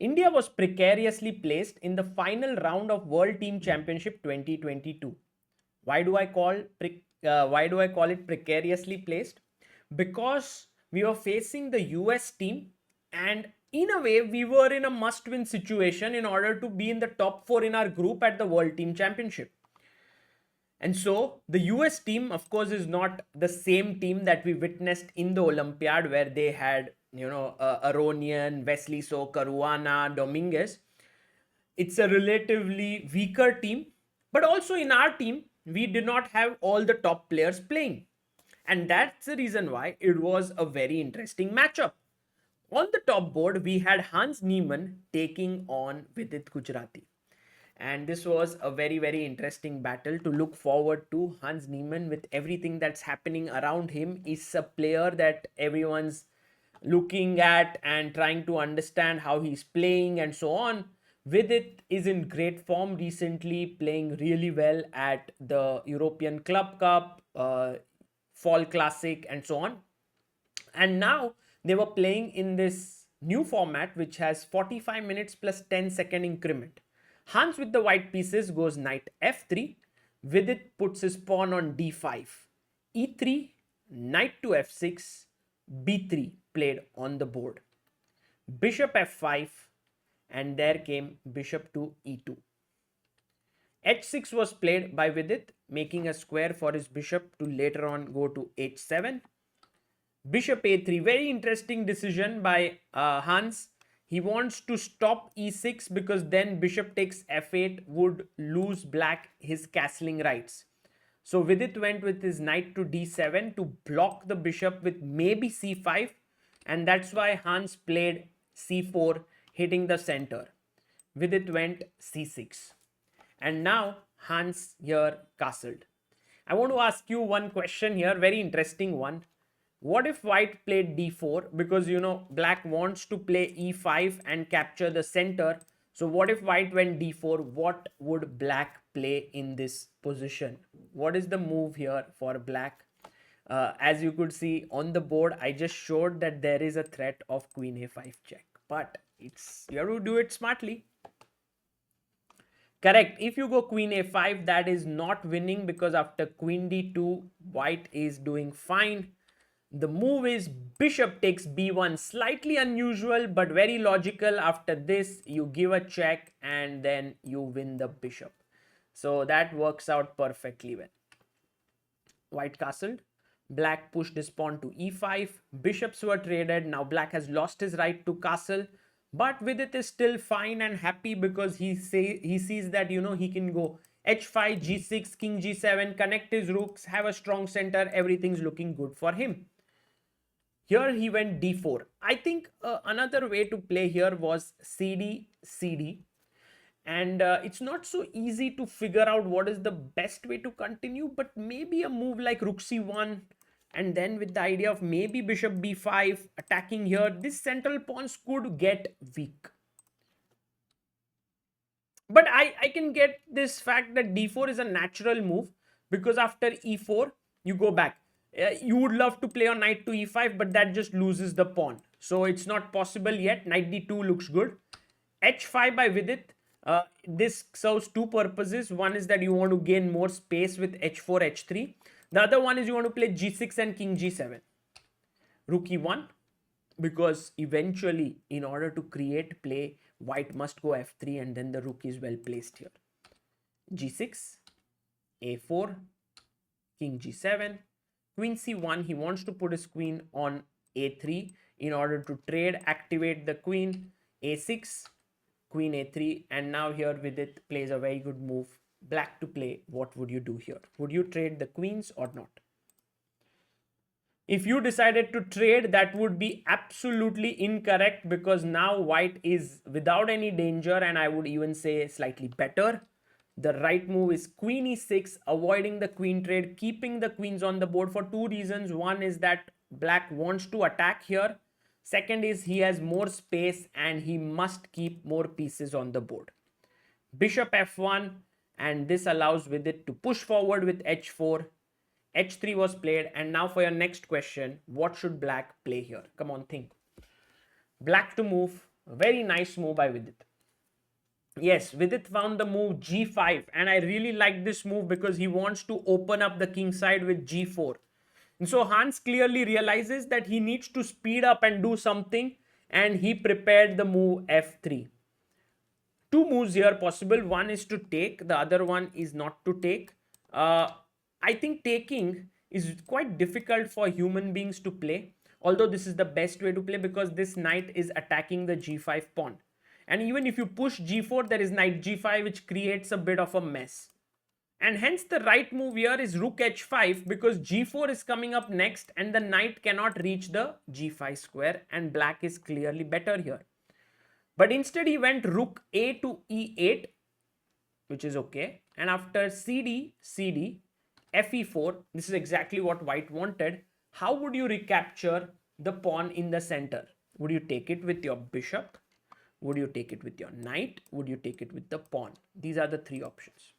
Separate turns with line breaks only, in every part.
India was precariously placed in the final round of World Team Championship 2022. Why do I call it precariously placed? Because we were facing the US team, and in a way we were in a must-win situation in order to be in the top 4 in our group at the World Team Championship. And so the US team, of course, is not the same team that we witnessed in the Olympiad where they had, Aronian, Wesley So, Caruana, Dominguez. It's a relatively weaker team, but also in our team, we did not have all the top players playing. And that's the reason why it was a very interesting matchup. On the top board, we had Hans Niemann taking on Vidit Gujrathi. And this was a very, very interesting battle to look forward to. Hans Niemann, with everything that's happening around him, is a player that everyone's looking at and trying to understand how he's playing and so on. Vidit is in great form recently, playing really well at the European Club Cup, Fall Classic, and so on. And now they were playing in this new format, which has 45 minutes plus 10-second increment. Hans with the white pieces goes knight f3. Vidit puts his pawn on d5. e3, knight to f6, b3 played on the board. Bishop f5, and there came bishop to e2. h6 was played by Vidit, making a square for his bishop to later on go to h7. Bishop a3, very interesting decision by Hans. He wants to stop e6 because then bishop takes f8 would lose black his castling rights. So Vidit went with his knight to d7 to block the bishop with maybe c5, and that's why Hans played c4, hitting the center. Vidit went c6. And now Hans here castled. I want to ask you one question here, very interesting one. What if white played d4? Because black wants to play e5 and capture the center. So what if white went d4? What would black play in this position? What is the move here for black? As you could see on the board, I just showed that there is a threat of queen a5 check, but you have to do it smartly. Correct. If you go queen a5, that is not winning because after queen d2, white is doing fine. The move is bishop takes b1, slightly unusual but very logical. After this, you give a check and then you win the bishop. So that works out perfectly well. White castled. Black pushed his pawn to e5. Bishops were traded. Now black has lost his right to castle. But Vidit is still fine and happy because he sees that he can go h5, g6, king g7, connect his rooks, have a strong center. Everything's looking good for him. Here he went d4. I think another way to play here was cd, cd. And it's not so easy to figure out what is the best way to continue, but maybe a move like rook c1, and then with the idea of maybe bishop b5 attacking here, this central pawns could get weak. But I can get this fact that d4 is a natural move because after e4, you go back. You would love to play on knight to e5, but that just loses the pawn. So it's not possible yet. Knight d2 looks good. h5 by Vidit. This serves two purposes. One is that you want to gain more space with h4, h3. The other one is you want to play g6 and king g7. Rook e1, because eventually in order to create play, white must go f3 and then the rook is well placed here. g6, a4, king g7, queen c1. He wants to put his queen on a3 in order to trade, activate the queen. a6, queen a3, and now here Vidit plays a very good move. Black to play. What would you do here? Would you trade the queens or not? If you decided to trade, that would be absolutely incorrect because now white is without any danger, and I would even say slightly better. The right move is queen e6, avoiding the queen trade, keeping the queens on the board for two reasons. One is that black wants to attack here. Second is he has more space and he must keep more pieces on the board. Bishop f1, and this allows Vidit to push forward with h4. h3 was played, and now for your next question, what should black play here? Come on, think. Black to move. Very nice move by Vidit. Yes, Vidit found the move g5, and I really like this move because he wants to open up the king side with g4. And so Hans clearly realizes that he needs to speed up and do something, and he prepared the move f3. Two moves here possible. One is to take, the other one is not to take. I think taking is quite difficult for human beings to play, although this is the best way to play because this knight is attacking the g5 pawn. And even if you push g4, there is knight g5, which creates a bit of a mess. And hence the right move here is rook h5 because g4 is coming up next and the knight cannot reach the g5 square, and black is clearly better here. But instead he went rook a to e8, which is okay. And after cd, fe4, this is exactly what white wanted. How would you recapture the pawn in the center? Would you take it with your bishop? Would you take it with your knight? Would you take it with the pawn? These are the three options.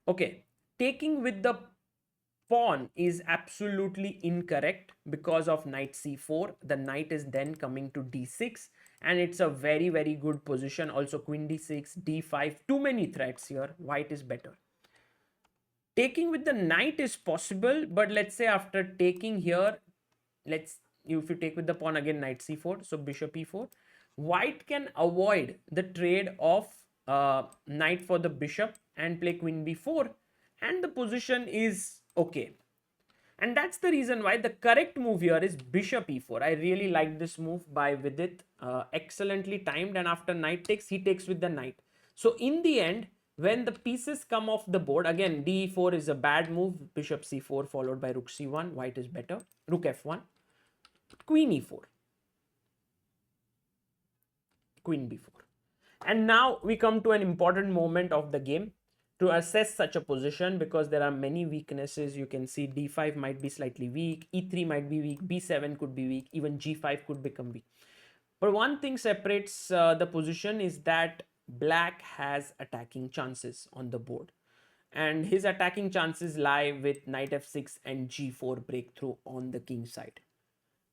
Okay, taking with the pawn is absolutely incorrect because of knight c4. The knight is then coming to d6, and it's a very, very good position. Also queen d6, d5, too many threats here. White is better. Taking with the knight is possible, but let's say after taking here, if you take with the pawn again, knight c4, so bishop e4, white can avoid the trade of knight for the bishop and play queen b4, and the position is okay. And that's the reason why the correct move here is bishop e4. I really like this move by Vidit, excellently timed, and after knight takes, he takes with the knight. So in the end, when the pieces come off the board, again d4 is a bad move, bishop c4 followed by rook c1, white is better, rook f1, queen e4, queen b4. And now we come to an important moment of the game to assess such a position, because there are many weaknesses. You can see d5 might be slightly weak, e3 might be weak, b7 could be weak, even g5 could become weak. But one thing separates the position is that black has attacking chances on the board, and his attacking chances lie with knight f6 and g4 breakthrough on the king side.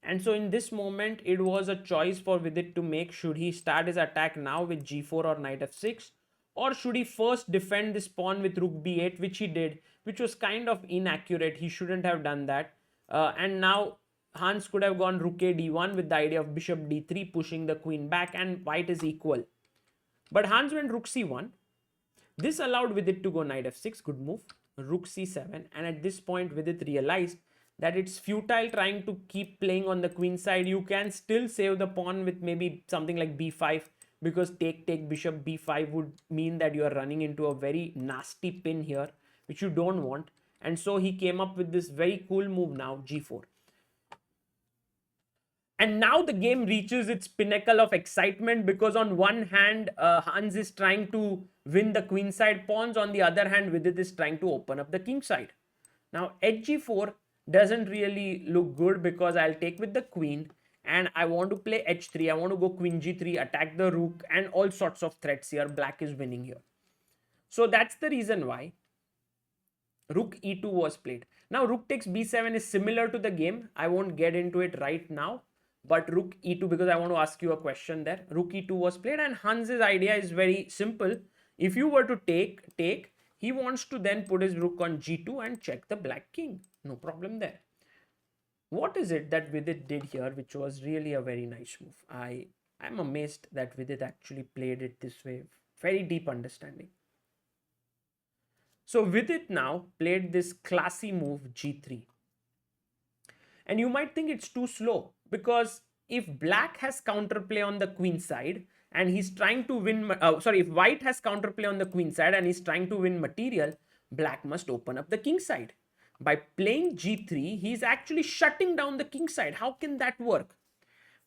And so in this moment, it was a choice for Vidit to make. Should he start his attack now with g4 or knight f6? Or should he first defend this pawn with rook b8, which he did, which was kind of inaccurate. He shouldn't have done that. And now Hans could have gone rook a d1 with the idea of bishop d3, pushing the queen back, and white is equal. But Hans went rook c1. This allowed Vidit to go knight f6, good move, rook c7. And at this point, Vidit realized that it's futile trying to keep playing on the queen side. You can still save the pawn with maybe something like b5, because take bishop b5 would mean that you are running into a very nasty pin here, which you don't want. And so he came up with this very cool move now, g4. And now the game reaches its pinnacle of excitement, because on one hand, Hans is trying to win the queen side pawns. On the other hand, Vidit is trying to open up the king side. Now, hg4 doesn't really look good because I'll take with the queen, and I want to play h3. I want to go queen g3, attack the rook, and all sorts of threats here. Black is winning here. So that's the reason why rook e2 was played. Now, rook takes b7 is similar to the game. I won't get into it right now, but rook e2, because I want to ask you a question there. Rook e2 was played, and Hans's idea is very simple. If you were to take, he wants to then put his rook on g2 and check the black king. No problem there. What is it that Vidit did here, which was really a very nice move? I'm amazed that Vidit actually played it this way. Very deep understanding. So Vidit now played this classy move g3. And you might think it's too slow, because if black has counterplay on the queen side and he's trying to win, if white has counterplay on the queen side and he's trying to win material, black must open up the king side. By playing g3, he's actually shutting down the king side. How can that work?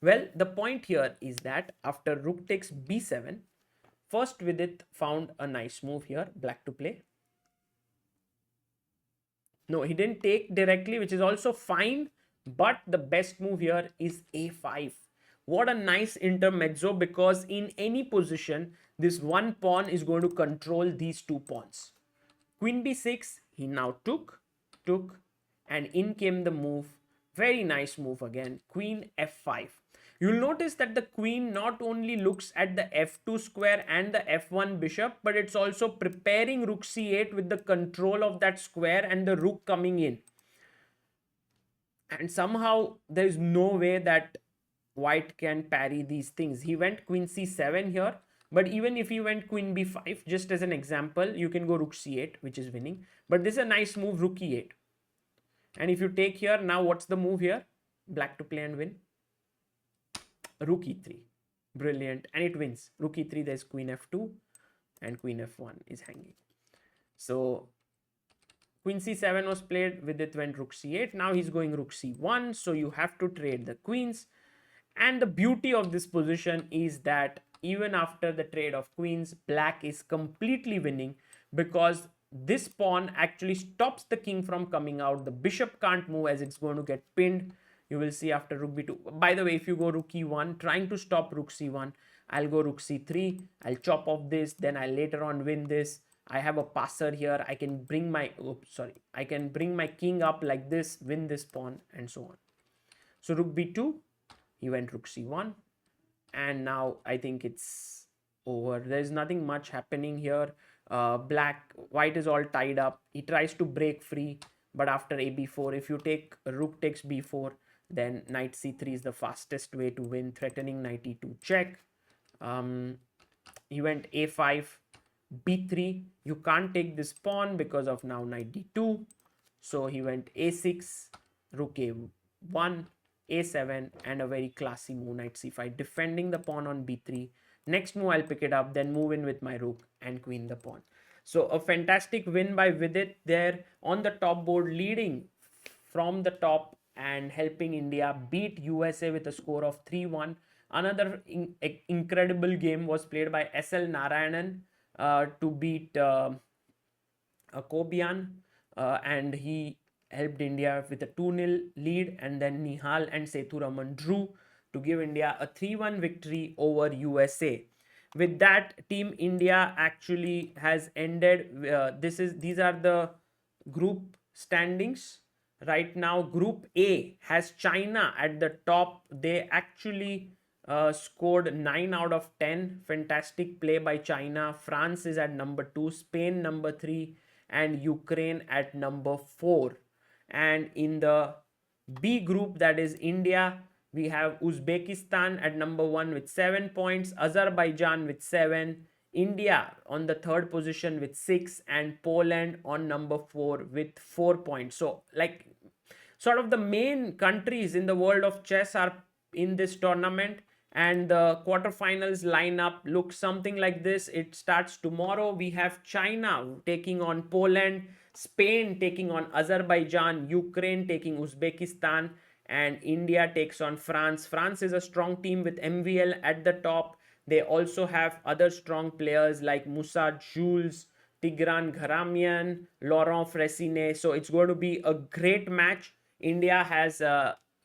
Well, the point here is that after rook takes b7, first Vidit found a nice move here, black to play. No, he didn't take directly, which is also fine, but the best move here is a5. What a nice intermezzo, because in any position, this one pawn is going to control these two pawns. Queen b6, he now took, and in came the move. Very nice move again, queen f5. You'll notice that the queen not only looks at the f2 square and the f1 bishop, but it's also preparing rook c8 with the control of that square and the rook coming in. And somehow there is no way that white can parry these things. He went queen c7 here, but even if he went queen b5, just as an example, you can go rook c8, which is winning. But this is a nice move, rook e8. And if you take here, now what's the move here? Black to play and win. Rook e3. Brilliant. And it wins. Rook e3, there's queen f2 and queen f1 is hanging. So queen c7 was played, Vidit went rook c8. Now he's going rook c1. So you have to trade the queens. And the beauty of this position is that even after the trade of queens, black is completely winning because this pawn actually stops the king from coming out. The bishop can't move as it's going to get pinned. You will see after rook b2. By the way, if you go rook e1, trying to stop rook c1, I'll go rook c3. I'll chop off this. Then I'll later on win this. I have a passer here. I can bring my king up like this, win this pawn, and so on. So rook b2, he went rook c1, and now I think it's over. There's nothing much happening here. White is all tied up. He tries to break free, but after a b4, if you take rook takes b4, then knight c3 is the fastest way to win, threatening knight e2 check. He went a5, b3. You can't take this pawn because of now knight d2. So he went a6, rook a1, a7, and a very classy move, knight c5, defending the pawn on b3. Next move, I'll pick it up, then move in with my rook and queen the pawn. So a fantastic win by Vidit there on the top board, leading from the top and helping India beat USA with a score of 3-1. Another incredible game was played by SL Narayanan to beat Kobian, and he helped India with a 2-0 lead, and then Nihal and Sethuraman drew to give India a 3-1 victory over USA. With that, Team India actually has ended. These are the group standings. Right now, Group A has China at the top. They actually scored 9 out of 10. Fantastic play by China. France is at number 2, Spain number 3, and Ukraine at number 4. And in the B group, that is India, we have Uzbekistan at number 1 with 7 points, Azerbaijan with 7, India on the third position with 6, and Poland on number 4 with 4 points. So like sort of the main countries in the world of chess are in this tournament, and the quarterfinals lineup looks something like this. It starts tomorrow. We have China taking on Poland, Spain taking on Azerbaijan, Ukraine taking Uzbekistan, and India takes on France. France is a strong team with MVL at the top. They also have other strong players like Moussa Jules, Tigran Gharamian, Laurent Fressinet. So it's going to be a great match. India has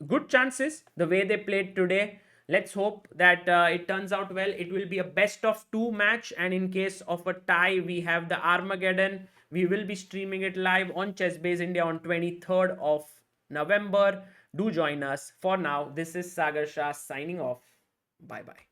good chances the way they played today. Let's hope that it turns out well. It will be a best of 2 match, and in case of a tie, we have the Armageddon. We will be streaming it live on ChessBase India on 23rd of November. Do join us. For now, this is Sagar Shah signing off. Bye bye.